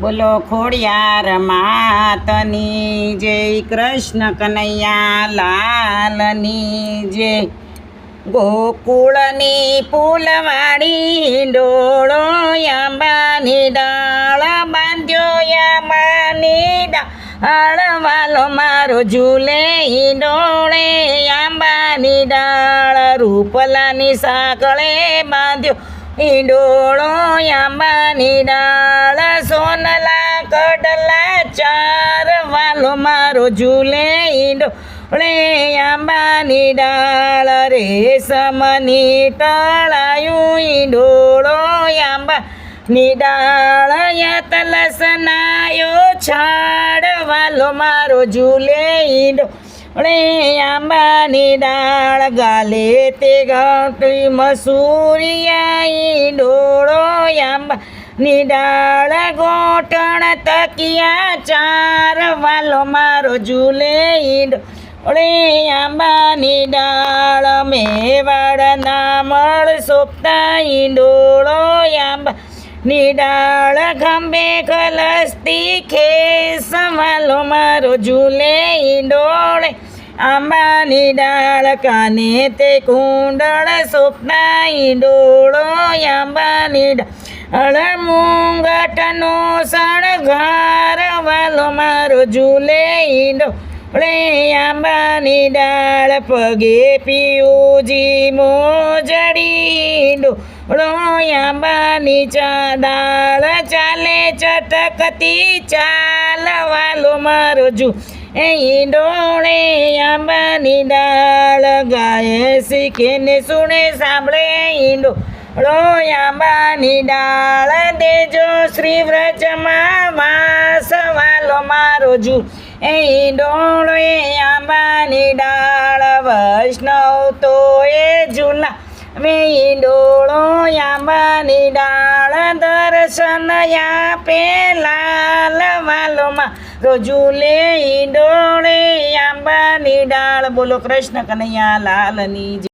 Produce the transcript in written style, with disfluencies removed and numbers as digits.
બોલો ખોડિયાર માતની જય, કૃષ્ણ કનૈયા લાલની જય. ગોકુળની ફૂલવાડી ડોળો આંબાની ડાળ બાંધ્યો આંબાની ડાળ વાલો મારો ઝૂલે ડોળે આંબાની ડાળ રૂપલાની સાંકળે બાંધ્યો ઈંડોળો આંબાની ડાળ સોનલા કડલા ચાર વાલો મારો ઝૂલે ઈંડોળે આંબાની ડાળ રેશમની ટળાયું ઈંડોળો આંબાની ડાળ તલસનાયો છાડ વાલો મારો ઝૂલે ઈંડોળે આંબાની ડાળ ગાલે તે ઘાટી મસૂરિયા ઈંડોળો આંબાની ડાળ ગોઠણ તકિયા ચાર વાલો મારો ઝૂલે ઈંડોળે આંબાની ડાળ મેવાડના મળ સોંપતા ઈંડોળો આંબાની ડાળ ખંભે ખલસતી ખેસ વાલો મારો ઝૂલે ઈંડોળે આંબાની ડાળ કાને તે કુંડળ સોંપતા ઈંડોળો આંબાની ડાળ મુંગટનો શણગાર વાલો મારો ઝૂલે ઈંડોળે આંબાની ડાળ પગે પિયુજી મોજડી ઈંડોળો આંબાની ડાળ ચાલે ચટકતી ચાલ વાલો મારો ઈંડોળે આંબાની ડાળ ગાય શીખે ને સુણે સાંભળે ઈંડોળો આંબાની ડાળ દેજો શ્રી વ્રજમાં વાસ વાલો મારો ઈંડોળે આંબાની ડાળ વૈષ્ણવ તો એ ઝૂલા ઈંડોળો આંબાની ડાળ દર્શન આપે લાલ વાલો મારો ઝૂલે ઈંડોળે આંબાની ડાળ. બોલો કૃષ્ણ કનૈયા લાલની.